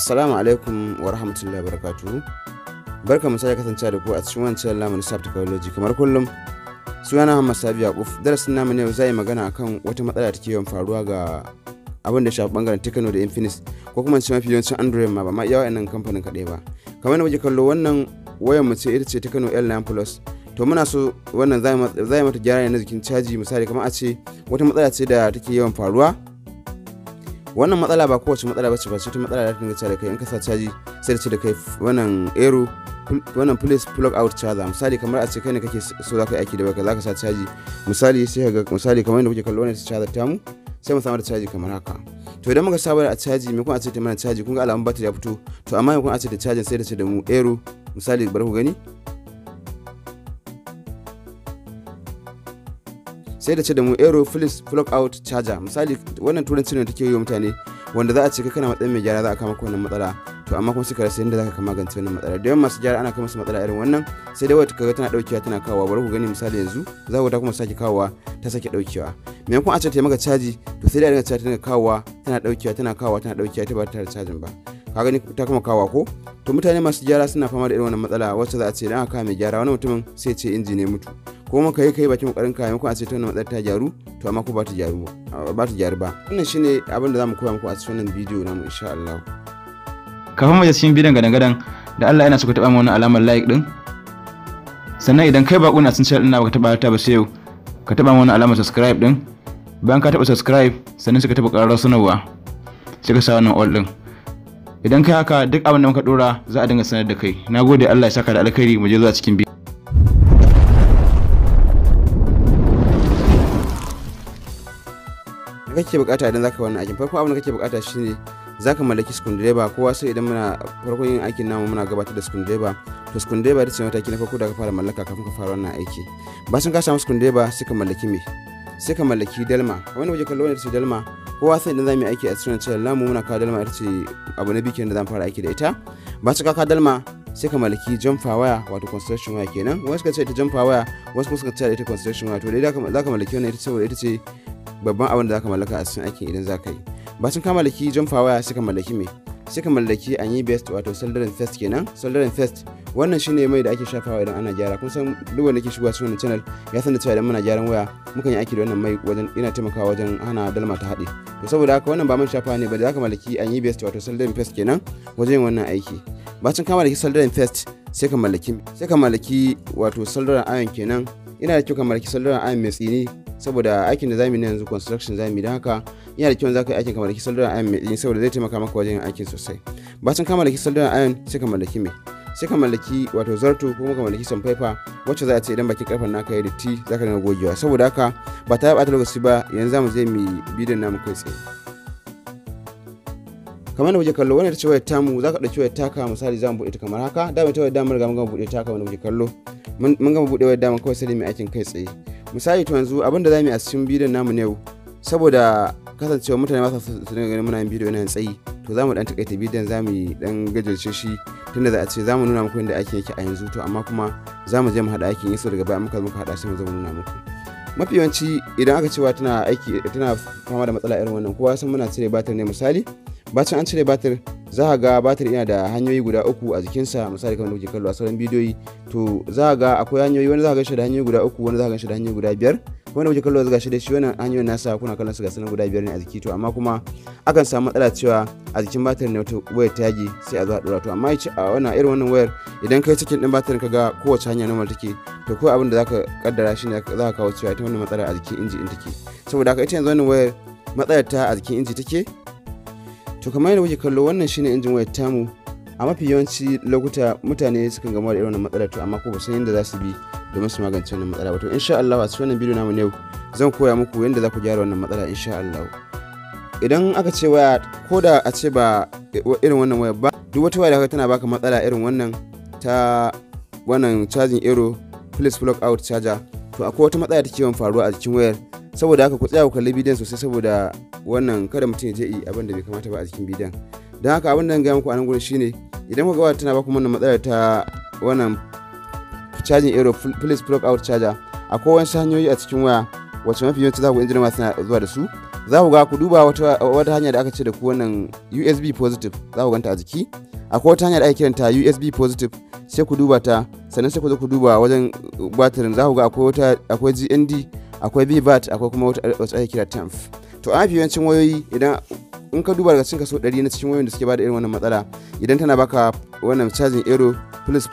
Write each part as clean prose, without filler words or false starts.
Assalamu alaikum wa rahmatullahi wa barakatuhu. Barkamu sai kasance da ku a cikin wancan lamun Sab Technology kamar kullum. Sunana Muhammad Sabi Yakuf. Darasin namu ne zai magana akan wata matsala take yawan faruwa ga abin da shafi bangaren Techno da Infinix ko kuma ce mafi yawancin Android ma ba ma iya wayannan kamfanin kadai ba. Kamar da muke kallo wannan wayar mu ce ita ce Techno L9 Plus. To muna so wannan zai mata gyara ne na jikin caji, misali kamar a ce wata matsala ce da take yawan faruwa. Wannan matsala ba kowace matsala bace ba ce ta matsala da ta dinga da kai in ka sa caji sai da ce da kai wannan error wannan please plug out charger. Misali kamar a ce kai ne kake so zaka yi aiki da baka zaka sa caji, misali sai ka ga misali kamar yadda kuke kallo wannan charger tamu sai mu samu da caji kamar haka. To idan muka saba da caji me kun a ce ta mana caji kun ga alamun battery ya fito, to amma me kun a ce da charging sai da ce da mu error, misali bari ku gani sai da ce da mu error please plug out charger. Misali wannan turanci ne take yi wa mutane wanda za a ce kai kana matsayin mai gyara za a kama maka wannan matsala, to amma kuma suka rasa yadda zaka ka magance wannan matsala. Da yawan masu gyara ana kai musu matsala irin wannan sai dai wata kaga tana daukewa tana kawowa. Bari ku gani misali yanzu za ku ta kuma sake kawowa ta sake daukewa. Maimakon a ce ta maka caji to sai dai a dinga cewa tana kawowa tana daukewa tana kawowa tana daukewa ta ba ta da cajin ba. Ka gani ta kuma kawowa ko? To mutane masu gyara suna fama da irin wannan matsala wacce za a ce idan aka kama mai gyara wani mutumin sai ce inji ne mutu, kuma kai bakin kokarin ka maimakon a ce ta wannan matsalar ta gyaru to amma ko ba ta gyaru ba. Wannan shine abin da zamu koya muku a cikin wannan bidiyo namu insha Allah. Kafin mu je cikin bidiyon gadan da Allah yana so ka taba mu wannan alamar like din, sannan idan kai bako na sun channel din na baka taba ta ba sai yau ka taba mu wannan alamar subscribe din. Bayan ka taba subscribe sannan sai ka taba ƙararrawar sanarwa sai ka sa wannan all din. Idan kai haka duk abin da muka dora za a dinga sanar da kai. Nagode, Allah ya saka da alkhairi. Mu je zuwa cikin bidiyo. Kake bukata idan zaka wannan aikin, farko abin da kake bukata shine zaka mallaki screwdriver. Kowa sai idan muna farkon yin aikin namu muna gabatar da screwdriver. To screwdriver ita ce mataki na farko da ka fara mallaka kafin ka fara wannan aiki. Bacin ka samu screwdriver sai ka mallaki me? Sai ka mallaki dalma. Wanda waje kallo ne ita ce dalma. Kowa sai idan zamu yi aiki a cikin channel namu muna kawo dalma, ita ce abu na bikin da zamu fara aiki da ita. Bacin ka dalma sai ka mallaki jumper wire wato construction wire kenan. Wasu suka ce ita jumper wire, wasu suka ce ita construction wire. To dai zaka mallaki wannan ita saboda ita ce babban abin da zaka mallaka a cikin aikin idan zaka yi. Bacin ka mallaki jumper wire sai ka mallaki me? Sai ka mallaki anyi best wato soldering first kenan. Soldering first wannan shine mai da ake shafawa idan ana gyara. Kun san duk wanda ke shigowa cikin wannan channel ya san da cewa idan muna gyaran waya mukan yi aiki da wannan mai wajen yana taimakawa wajen hana dalma ta haɗe. To saboda haka wannan ba man shafawa ne ba, da zaka mallaki anyi best wato soldering first kenan wajen yin wannan aiki. Bacin ka mallaki soldering first sai ka mallaki wato soldering iron kenan. Ina da kyau ka mallaki soldering iron mai tsini saboda aikin da zamu yi yanzu construction zamu yi, don haka yana da kyau zaka yi aikin ka mallaki soldering iron mai tsini saboda zai taimaka maka wajen yin aikin sosai. Bacin ka mallaki soldering iron sai ka mallaki me? Sai ka mallaki wato zarto ko kuma ka mallaki sandpaper wacce za a ce idan bakin karfen naka yayi datti zaka dinga gogewa. Saboda haka ba ta bata lokaci ba, yanzu zamu je mu bidiyon namu kai tsaye. Kamar da muke kallo wannan ita ce wayar tamu, zaka dauki wayar taka misali zamu bude ta kamar haka. Da mai ta wayar damar ga mun gama bude ta kamar da muke kallo. Mun gama bude wayar damar kawai sai mu aikin kai tsaye. Misali to yanzu abinda zamu yi a cikin bidiyon namu ne yau, saboda kasancewa mutane ba su dinga ganin muna yin bidiyo yana tsayi, to zamu dan takaita bidiyon zamu yi dan gajarce shi tunda za a ce zamu nuna muku yadda aikin yake a yanzu, to amma kuma zamu je mu hada aikin yaso daga baya muka hada shi mu zama nuna muku. Mafi yawanci idan aka cewa tana aiki tana fama da matsala irin wannan, kowa san muna cire batir ne. Misali bacin an cire batir za ka ga batir yana da hanyoyi guda uku a jikinsa, misali kamar da kuke kallo a sauran bidiyoyi. To za ka ga akwai hanyoyi, wani za ka ga shi da hanyoyi guda uku, wani za ka ga shi da hanyoyi guda biyar. Wanda kuke kallo ga shi da shi wannan hanyoyin nasa kuna kallon su ga sanan guda biyar ne a jiki. To amma kuma akan samu matsala cewa a jikin batir ne wata wayar Tage sai a zo a dora. To amma a wannan irin wannan wayar idan kai cikin din batirin ka ga kowace hanya normal take, to ko abin da zaka kaddara shine za ka kawo cewa ita wannan matsala a jikin inji din take. Saboda haka ita yanzu wannan wayar matsalar ta a jikin inji take. To kamar yadda kuke kallo wannan shine injin wayar tamu. A mafi yawanci lokuta mutane sukan gama da irin wannan matsalar, to amma ko ba san yadda za su bi domin su magance wannan matsala ba. To insha Allah a cikin wannan bidiyo namu ne yau zan koya muku yadda za ku gyara wannan matsala insha Allah. Idan aka ce waya ko da a ce ba irin wannan waya ba, duk wata waya da tana baka matsala irin wannan ta wannan charging error please plug out charger, to akwai wata matsala take yawan faruwa a jikin wayar. Saboda haka ku tsaya ku kalli bidiyon sosai saboda wannan kada mutum ya je yi abin da bai kamata ba a cikin bidiyon. Don haka abin da zan ga muku a nan gurin shine idan ku ga waya tana baku wannan matsalar ta wannan charging error please plug out charger, akwai wasu hanyoyi a cikin waya wacce mafi yawanci za ku injina suna zuwa da su. za ku ga ku duba wata hanya da aka ce da ku wannan USB positive, za ku ganta a jiki. Akwai wata hanya da ake kiranta USB positive, sai ku duba ta, sannan sai ku zo ku duba wajen batirin, za ku ga akwai GND, akwai VVAT, akwai kuma wata ake kira temp. To a mafi yawancin wayoyi idan in ka duba daga cikin kaso 100 na cikin wayoyin da suke bada irin wannan matsala, idan tana baka wannan charging error plus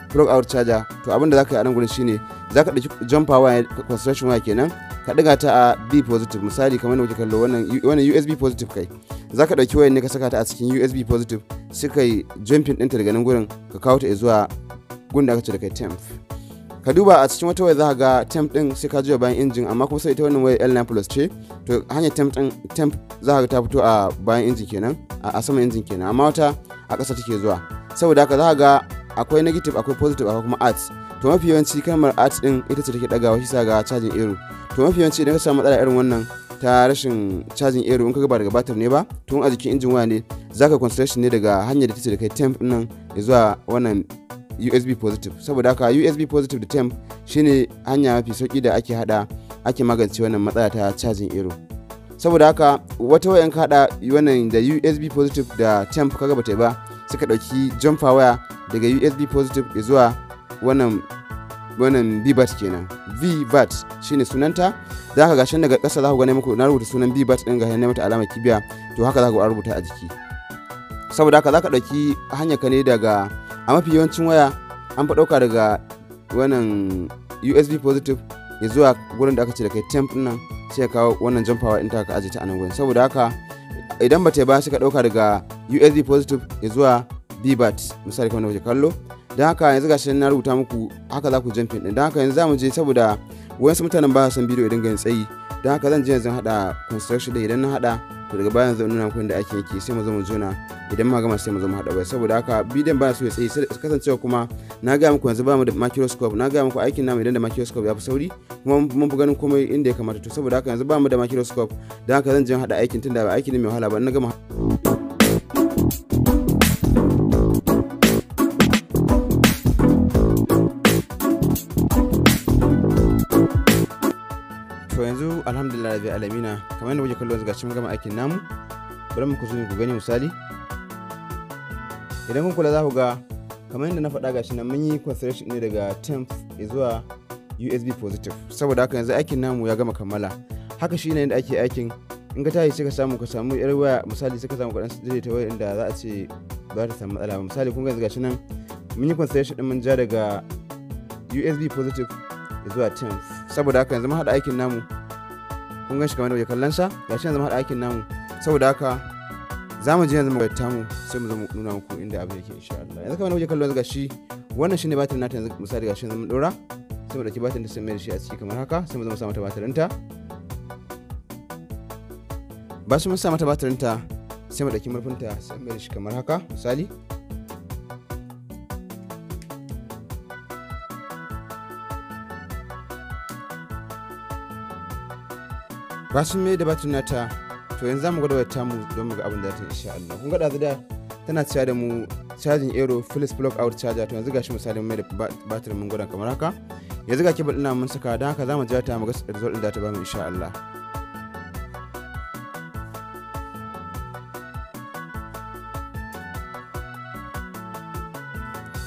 plug out charger, to abin da zaka yi a nan gurin shine zaka dauki jumper wire concentration wire kenan, ka diga ta a B positive. Misali kamar da kuke kallo wannan USB positive kai, zaka dauki wayar ne ka saka ta a cikin USB positive, sai kai jumping ɗinta daga nan gurin ka kawo ta zuwa gun da aka ce da kai temp. Ka duba a cikin wata waya za ka ga temp din sai ka juya bayan injin, amma kuma sai ita wannan waya L9 plus ce, to hanyar temp za ka ga ta fito a bayan injin kenan, a saman injin kenan, amma wata a ƙasa take zuwa. Saboda haka za ka ga akwai negative, akwai positive, akwai kuma arts. To mafi yawanci kalmar arts din ita ce take dagawa, shi sa ga charging error. To mafi yawanci idan ka samu matsala irin wannan ta rashin charging error, in ka ga ba daga batir ne ba, tun a jikin injin waya ne, zaka concentration ne daga hanyar da take da kai temp din nan zuwa wannan USB positive. Saboda haka USB positive da temp shine hanya mafi sauki da ake magance wannan matsala ta charging error. Saboda haka wata wayan ka hada wannan da USB positive da temp kaga bata ba, sai ka dauki jumper waya daga USB positive zuwa wannan VVAT kenan. VVAT shine sunanta. Zaka ga shan daga ƙasa za ku gane muku na rubuta sunan VVAT din ga mata alamar kibiya, to haka za ku rubuta a jiki. Saboda haka zaka dauki hanyar ka ne daga, a mafi yawancin waya an fa dauka daga wannan USB positive ya zuwa gurin da aka ce da kai temp din nan, sai ka kawo wannan jumper wire din ta ka aje ta a nan gurin. Saboda haka idan ba ta ba sai ka dauka daga USB positive ya zuwa VVAT, misali kamar da kuke kallo. Don haka yanzu gashi na rubuta muku haka za ku jumping din. Don haka yanzu zamu je, saboda wasu mutanen ba su san bidiyo idan ga tsayi, don haka zan je yanzu hada construction da idan na hada, to daga bayan zan nuna muku inda ake yake, sai mu zo mu jona, idan ma gama sai mu zo mu hada bai. Saboda haka bidiyon ba su ya tsayi, sai kasancewa kuma na ga muku yanzu ba mu da microscope, na ga muku aikin namu idan da microscope ya fi sauri kuma mun fi ganin komai inda ya kamata. To saboda haka yanzu ba mu da microscope, don haka zan je hada aikin tunda ba aiki ne mai wahala ba. Na gama to yanzu alhamdulillah rabbil alamina, kamar yadda kuke kallo yanzu gashi mun gama aikin namu. Bari mu ku gani misali, idan kun kula za ku ga kamar yadda na faɗa gashi nan mun yi concentration ne daga temp zuwa USB positive. Saboda haka yanzu aikin namu ya gama kammala. Haka shine yadda ake aikin. In ka tashi sai ka samu yar waya, misali sai ka samu kadan daidaita waya inda za a ce ba ta samu matsala ba. Misali kun ga yanzu gashi nan mun yi concentration din mun ja daga USB positive zuwa temp. Saboda haka yanzu mun hada aikin namu, kun gan shi kamar da kuke kallon sa, gashi yanzu mun hada aikin namu. Saboda haka za mu je yanzu mu gaita mu, sai mu zo mu nuna muku inda abin yake insha Allah. Yanzu kamar da kuke kallon gashi wannan shine batirin nata. Yanzu misali gashi yanzu mun dora, sai mu dauki batirin da sai mai da shi a ciki kamar haka, sai mu zo mu sa mata batirin ta. Ba shi mun sa mata batirin ta, sai mu dauki murfin ta sai mai da shi kamar haka misali. Ba shi mai da batirin nata, to yanzu zamu gwada wayar tamu don mu ga abin da ta insha Allah. Kun ga da tana cewa da mu charging error plus plug out charger. To yanzu gashi misali mai da batirin mun gwada kamar haka. Yanzu ga kebul ina mun saka, don haka zamu jira ta mu ga result din da ta ba mu insha Allah.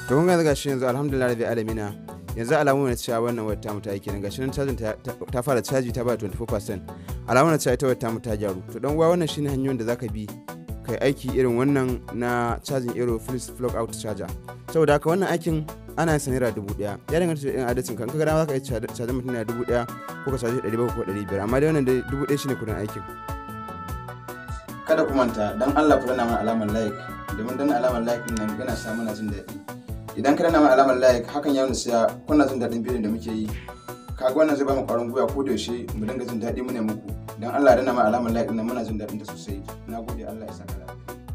To kun ga yanzu gashi yanzu alhamdulillah rabbil alamina, yanzu alamu ne cewa wannan wayar tamu ta yi kenan. Gashi nan charging ta fara caji, ta ba 24%. Alamu ne cewa ita wayar tamu ta gyaru. To dan uwa, wannan shine hanyoyin da zaka bi kai aiki irin wannan na charging error plus plug out charger. Saboda haka wannan aikin ana yin sa naira 1000. Ya danganta da irin adadin ka. In ka ga dama zaka iya charge mutum naira 1000 ko ka charge 700 ko 500, amma dai wannan dai 1000 shine kudin aikin. Kada ku manta, dan Allah ku danna mana alamar like, domin danna alamar like din nan yana sa muna jin daɗi. Idan ka danna mana alamar like, hakan ya nuna cewa kuna jin daɗin bidiyon da muke yi. Kaga wannan zai ba mu ƙwarin gwiwa ko da yaushe mu dinga jin daɗi mu ne muku. Dan Allah danna mana alamar like din nan, muna jin daɗin ta sosai. Nagode, Allah ya saka lafiya.